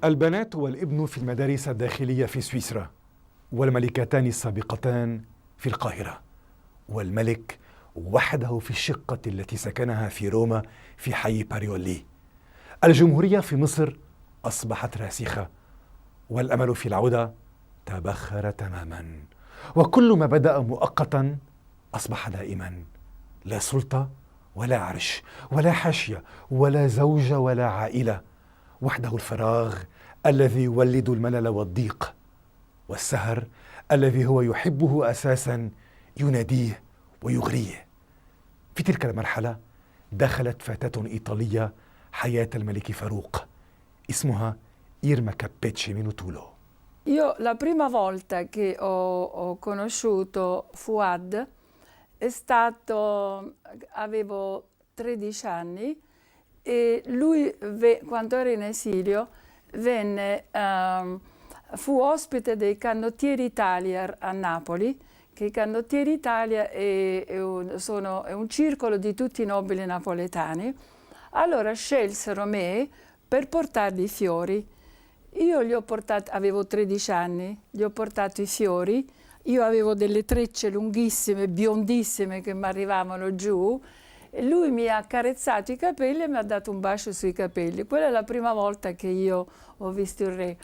البنات والابن في المدارس الداخلية في سويسرا، والملكتان السابقتان في القاهرة، والملك وحده في الشقة التي سكنها في روما في حي باريولي. الجمهورية في مصر أصبحت راسخة، والأمل في العودة تبخر تماما، وكل ما بدأ مؤقتا أصبح دائما. لا سلطة ولا عرش ولا حاشية ولا زوجة ولا عائلة، وحده الفراغ الذي يولد الملل والضيق، والسهر الذي هو يحبه أساسا يناديه ويغريه. في تلك المرحلة دخلت فتاة إيطالية حياة الملك فاروق، اسمها إيرما كابيتشي من طولو. Io la prima volta che ho conosciuto Fouad è stato, avevo 13 anni e lui quando era in esilio fu ospite dei Canottieri Italia a Napoli, che i Canottieri Italia è un circolo di tutti i nobili napoletani. Allora scelsero me per portargli i fiori. Io gli ho portato, avevo 13 anni, gli ho portato i fiori, io avevo delle trecce lunghissime, biondissime che mi arrivavano giù, e lui mi ha accarezzato i capelli e mi ha dato un bacio sui capelli. Quella è la prima volta che io ho visto il re.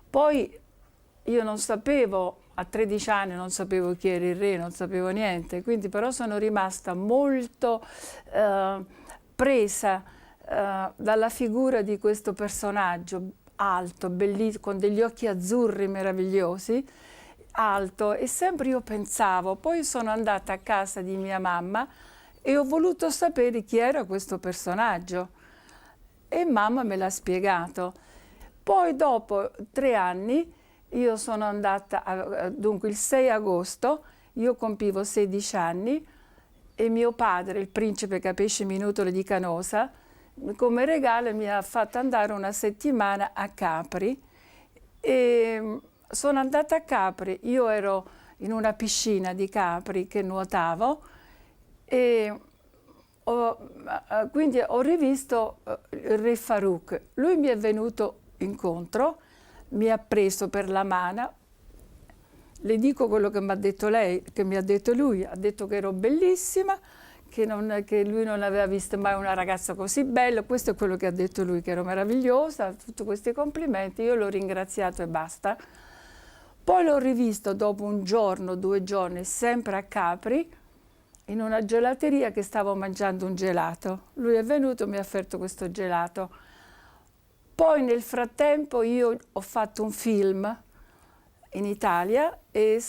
Poi io non sapevo, a 13 anni non sapevo chi era il re, non sapevo niente, quindi però sono rimasta molto presa dalla figura di questo personaggio alto, bellissimo, con degli occhi azzurri meravigliosi, alto, e sempre io pensavo, poi sono andata a casa di mia mamma e ho voluto sapere chi era questo personaggio e mamma me l'ha spiegato. Poi dopo 3 anni io sono andata, dunque il 6 agosto io compivo 16 anni e mio padre, il principe Capisci Minutolo di Canosa, come regalo mi ha fatto andare una settimana a Capri e sono andata a Capri. Io ero in una piscina di Capri che nuotavo e quindi ho rivisto il re Farouk. Lui mi è venuto incontro, mi ha preso per la mano. Le dico quello che mi ha detto lei, che mi ha detto lui. Ha detto che ero bellissima, che lui non aveva visto mai una ragazza così bella. Questo è quello che ha detto lui, che ero meravigliosa, tutti questi complimenti. Io l'ho ringraziato e basta. Poi l'ho rivisto dopo un giorno, 2 giorni, sempre a Capri, in una gelateria che stavo mangiando un gelato. Lui è venuto e mi ha offerto questo gelato. Poi nel frattempo io ho fatto un film in Italia e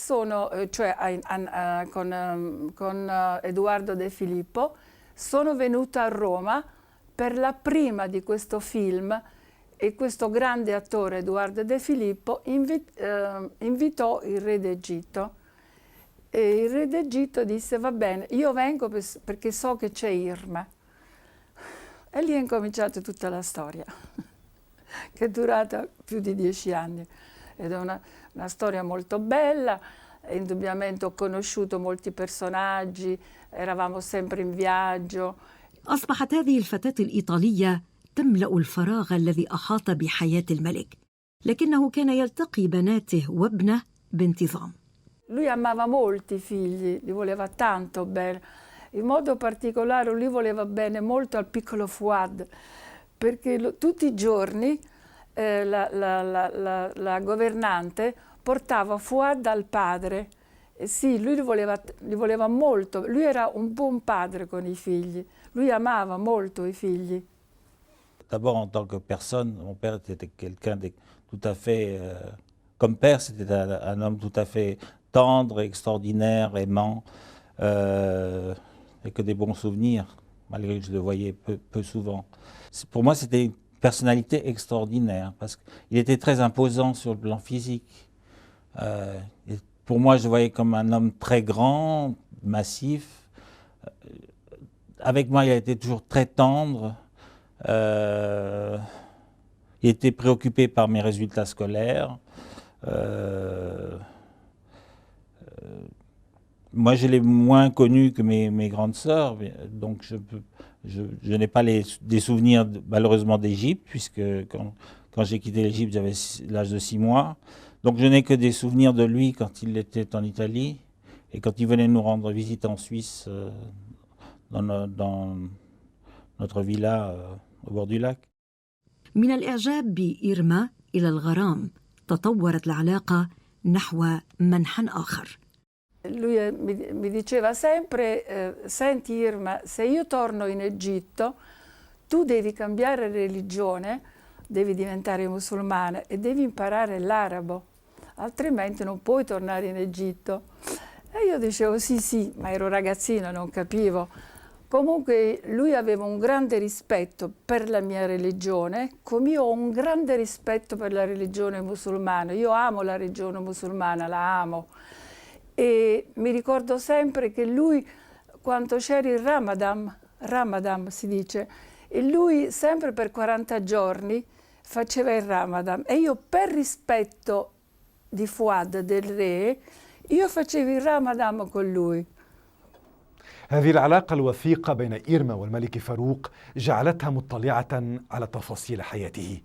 con Edoardo De Filippo sono venuta a Roma per la prima di questo film e questo grande attore Edoardo De Filippo invitò il re d'Egitto e il re d'Egitto disse va bene, io vengo perché so che c'è Irma, e lì è incominciata tutta la storia che è durata più di 10 anni ed è una storia molto bella. Indubbiamente ho conosciuto molti personaggi, eravamo sempre in viaggio. أصبحت هذه الفتاة الإيطالية تملأ الفراغ الذي أحاط بحياة الملك، لكنه كان يلتقي بناته وابنه بانتظام. Lui amava molti figli, li voleva tanto bene. In modo particolare lui voleva bene molto al piccolo Fouad, perché tutti i giorni la governante portava Fouad dal padre. Sì, lui li voleva molto. Lui era un buon padre con i figli. Lui amava molto i figli. D'abord, en tant que personne, mon père était quelqu'un de tout à fait... comme père, c'était un homme tout à fait tendre, extraordinaire, aimant, et que des bons souvenirs, malgré que je le voyais peu souvent. Pour moi, c'était une personnalité extraordinaire, parce qu'il était très imposant sur le plan physique. Pour moi, je le voyais comme un homme très grand, massif. Avec moi, il a été toujours très tendre. Il était préoccupé par mes résultats scolaires. Moi, je l'ai moins connu que mes grandes sœurs, donc je n'ai pas des souvenirs malheureusement d'Égypte, puisque Quand j'ai quitté l'Égypte, j'avais l'âge de 6 mois. Donc je n'ai que des souvenirs de lui quand il était en Italie et quand il venait nous rendre visite en Suisse dans notre villa au bord du lac. من الإعجاب بإيرما إلى الغرام تطورت العلاقة نحو منحى آخر. Lui mi diceva sempre, senti Irma, se io torno in Egitto, tu devi cambiare religione, devi diventare musulmana e devi imparare l'arabo, altrimenti non puoi tornare in Egitto. E io dicevo sì, ma ero ragazzina, non capivo. Comunque lui aveva un grande rispetto per la mia religione, come io ho un grande rispetto per la religione musulmana. Io amo la religione musulmana, la amo. E mi ricordo sempre che lui, quando c'era il Ramadan si dice, e lui sempre per 40 giorni faceva il Ramadan. E io per rispetto di Fouad, del re, io facevo il Ramadan con lui. هذه العلاقة الوثيقة بين إيرما والملك فاروق جعلتها مطلعة على تفاصيل حياته.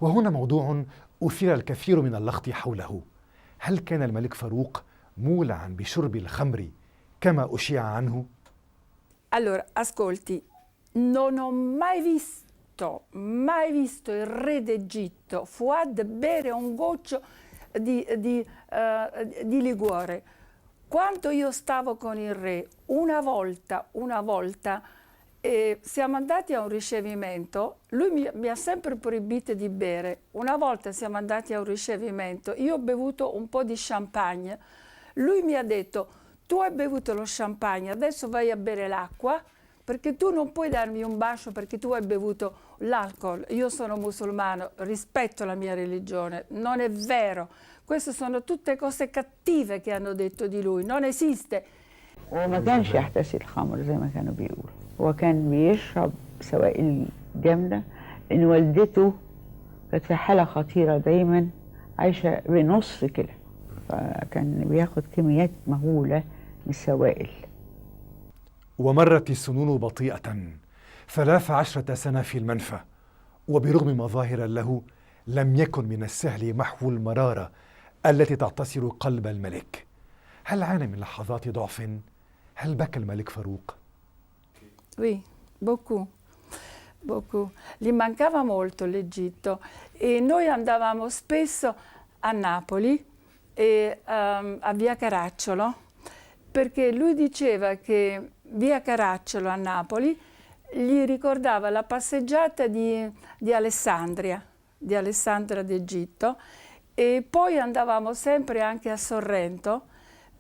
وهنا موضوع أثير الكثير من اللغط حوله. هل كان الملك فاروق مولعا بشرب الخمر كما أشيع عنه؟ Allora, ascolti, non ho mai visto il re d'Egitto, Fouad, bere un goccio di liquore. Quando io stavo con il re, una volta, siamo andati a un ricevimento, lui mi ha sempre proibito di bere. Una volta siamo andati a un ricevimento, io ho bevuto un po' di champagne. Lui mi ha detto, tu hai bevuto lo champagne, adesso vai a bere l'acqua, perché tu non puoi darmi un bacio perché tu hai bevuto l'alcol. Io sono musulmano, rispetto la mia religione. Non è vero. Queste sono tutte cose cattive che hanno detto di lui. Non esiste. وما كانش يحتسي الخمر زي ما كانوا بيقولوا. هو كان بيشرب سوائل جامدة لأن والدته كانت في حالة خطيرة دايما عايشة بنص كده. فكان بياخد كميات مهولة من السوائل. ومرت السنون بطيئة 13 سنة في المنفى، وبرغم مظاهر له لم يكن من السهل محو المرارة التي تعتصر قلب الملك. هل عانى من لحظات ضعف؟ هل بكى الملك فاروق؟ Oui, beaucoup. Gli mancava molto l'Egitto e noi andavamo spesso a Napoli e a Via Caracciolo, perché lui diceva che Via Caracciolo a Napoli gli ricordava la passeggiata di Alessandria d'Egitto, e poi andavamo sempre anche a Sorrento,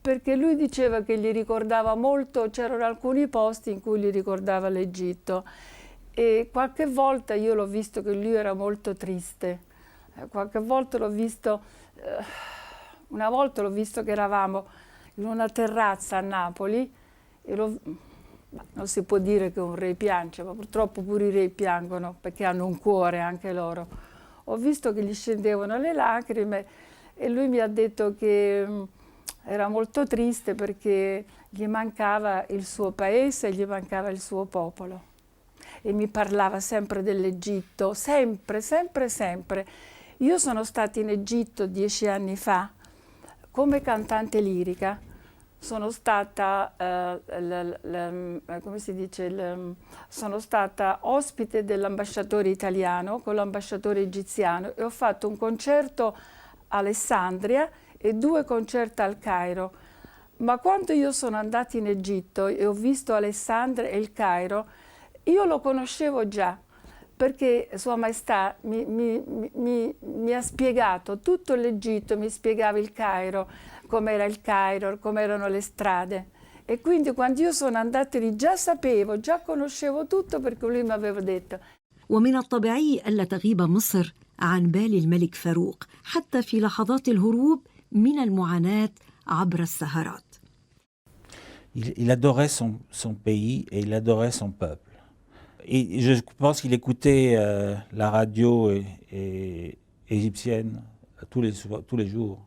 perché lui diceva che gli ricordava molto, c'erano alcuni posti in cui gli ricordava l'Egitto, e qualche volta io l'ho visto che lui era molto triste, qualche volta l'ho visto, una volta l'ho visto che eravamo in una terrazza a Napoli e non si può dire che un re piange, ma purtroppo pure i re piangono perché hanno un cuore anche loro. Ho visto che gli scendevano le lacrime e lui mi ha detto che era molto triste perché gli mancava il suo paese, gli mancava il suo popolo. E mi parlava sempre dell'Egitto, sempre. Io sono stata in Egitto 10 anni fa come cantante lirica. Sono stata, come si dice, sono stata ospite dell'ambasciatore italiano con l'ambasciatore egiziano e ho fatto un concerto a Alessandria e 2 concerti al Cairo. Ma quando io sono andata in Egitto e ho visto Alessandria e il Cairo, io lo conoscevo già, perché Sua Maestà mi ha spiegato tutto l'Egitto, mi spiegava il Cairo, com'era il Cairo, com'erano le strade. E quindi quando io sono andata lì già sapevo, già conoscevo tutto perché lui mi aveva detto. ومن الطبيعي ألا تغيب مصر عن بال الملك فاروق حتى في لحظات الهروب من المعاناة عبر السهرات. Il adorait son pays et il adorait son peuple. Et je pense qu'il écoutait la radio égyptienne tous les jours.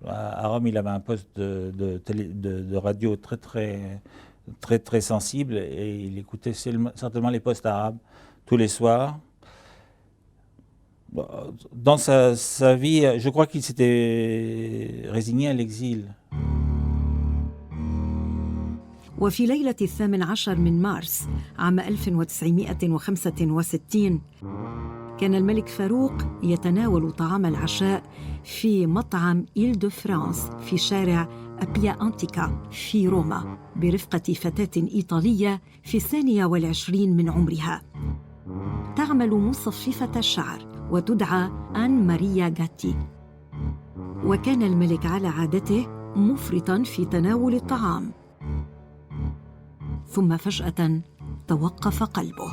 À Rome, il avait un poste de radio très sensible et il écoutait certainement les postes arabes tous les soirs. Dans sa vie, je crois qu'il s'était résigné à l'exil. وفي ليلة 18 من مارس عام 1965 كان الملك فاروق يتناول طعام العشاء في مطعم إيل دو فرانس في شارع أبيا أنتيكا في روما برفقة فتاة إيطالية في 22 من عمرها تعمل مصففة الشعر وتدعى آن ماريا غاتي. وكان الملك على عادته مفرطاً في تناول الطعام، ثم فجأة توقف قلبه.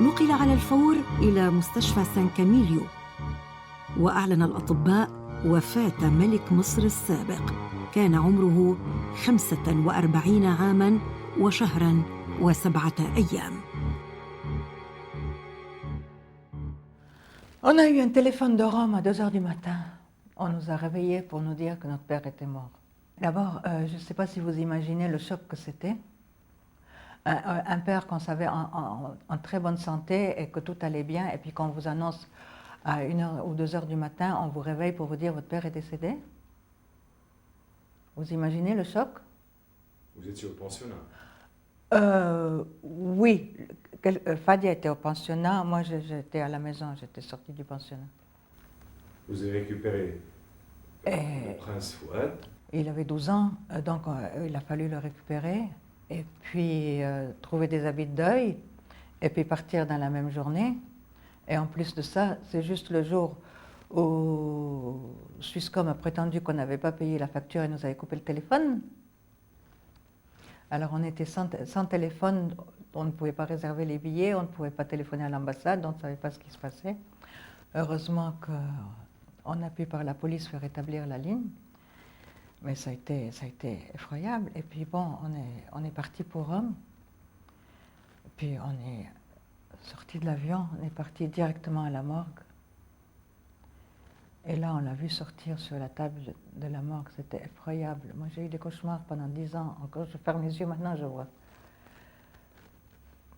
نقل على الفور إلى مستشفى سان كاميليو، وأعلن الأطباء وفاة ملك مصر السابق. كان عمره 45 عاماً وشهراً و7 أيام. On a eu un téléphone de Rome à 2 heures du matin. On nous a réveillés pour nous dire que notre père était mort. D'abord, je ne sais pas si vous imaginez le choc que c'était. Un père qu'on savait en très bonne santé et que tout allait bien, et puis qu'on vous annonce à 1 heure ou 2 heures du matin, on vous réveille pour vous dire votre père est décédé. Vous imaginez le choc? Vous étiez au pensionnat? Oui, Fadia était au pensionnat, moi j'étais à la maison, j'étais sortie du pensionnat. Vous avez récupéré le prince Fouad? Il avait 12 ans, donc il a fallu le récupérer, et puis trouver des habits de deuil, et puis partir dans la même journée. Et en plus de ça, c'est juste le jour où Swisscom a prétendu qu'on n'avait pas payé la facture et nous avait coupé le téléphone. Alors on était sans téléphone, on ne pouvait pas réserver les billets, on ne pouvait pas téléphoner à l'ambassade, on ne savait pas ce qui se passait. Heureusement qu'on a pu par la police faire établir la ligne, mais ça a été effroyable. Et puis bon, on est parti pour Rome, puis on est sorti de l'avion, on est parti directement à la morgue. Et là, on l'a vu sortir sur la table de la morgue, c'était effroyable. Moi, j'ai eu des cauchemars pendant 10 ans. Encore, je ferme les yeux, maintenant je vois.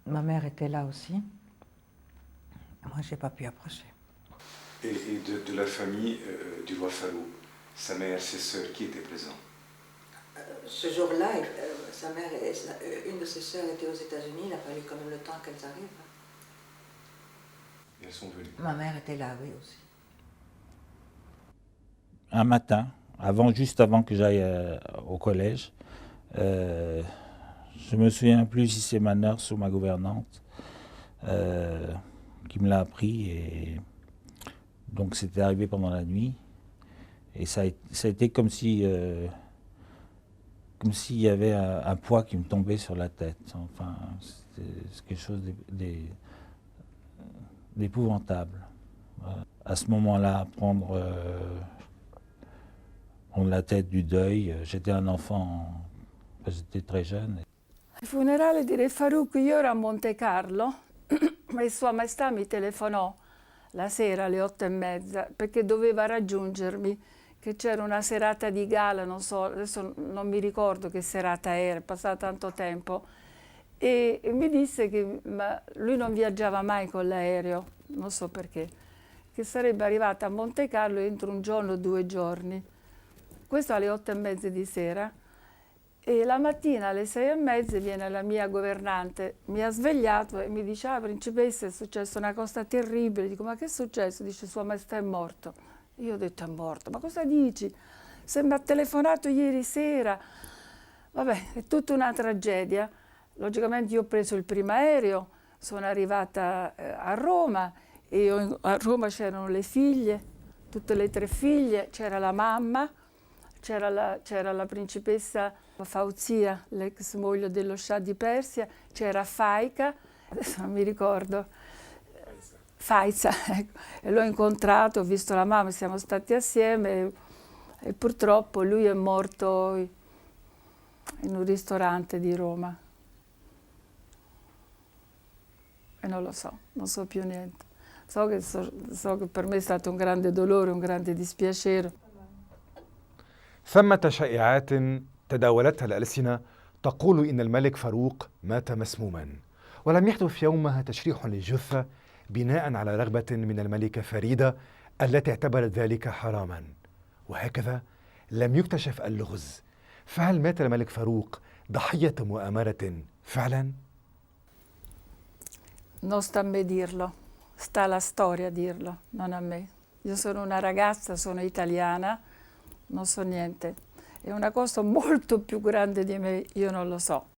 Ma mère était là aussi. Moi, je n'ai pas pu approcher. Et de la famille du roi Farouk, sa mère, ses sœurs, qui étaient présents? Ce jour-là, sa mère, une de ses sœurs était aux États-Unis, il a fallu quand même le temps qu'elles arrivent. Et elles sont venues? Ma mère était là, oui, aussi. Un matin, juste avant que j'aille au collège, je me souviens plus si c'est ma nurse ou ma gouvernante qui me l'a appris, et donc c'était arrivé pendant la nuit, et ça a été comme s'il y avait un poids qui me tombait sur la tête. Enfin, c'est quelque chose d'épouvantable. À ce moment-là, prendre la tête du deuil. J'étais un enfant, j'étais très jeune. Il funerale di Re Farouk, io ero a Monte Carlo e Sua Maestà mi telefonò la sera alle 8:30 perché doveva raggiungermi, che c'era una serata di gala, non so, adesso non mi ricordo che serata era, è passato tanto tempo, e mi disse che lui non viaggiava mai con l'aereo, non so perché, che sarebbe arrivata a Monte Carlo entro 1 giorno o 2 giorni. Questo alle 8:30 di sera, e la mattina alle 6:30 viene la mia governante, mi ha svegliato e mi dice: principessa, è successa una cosa terribile. Dico: ma che è successo? Dice: Sua Maestà è morto. Io ho detto: è morto? Ma cosa dici? Se mi ha telefonato ieri sera. Vabbè, è tutta una tragedia. Logicamente io ho preso il primo aereo, sono arrivata a Roma, e a Roma c'erano le figlie, tutte le 3 figlie, c'era la mamma, c'era la principessa Fauzia, l'ex moglie dello Shah di Persia, c'era Faika, adesso non mi ricordo, Faiza, ecco. E l'ho incontrato, ho visto la mamma, siamo stati assieme, e purtroppo lui è morto in un ristorante di Roma. E non lo so, non so più niente. So che per me è stato un grande dolore, un grande dispiacere. ثمة شائعات تداولتها الألسنة تقول إن الملك فاروق مات مسموما، ولم يحدث يومها تشريح للجثة بناء على رغبة من الملكة فريدة التي اعتبرت ذلك حراما. وهكذا لم يكتشف اللغز. فهل مات الملك فاروق ضحية مؤامرة فعلا؟ Non sta a me dirlo, sta alla storia a dirlo, non a me. Io sono una ragazza, sono italiana, non so niente. È una cosa molto più grande di me, io non lo so.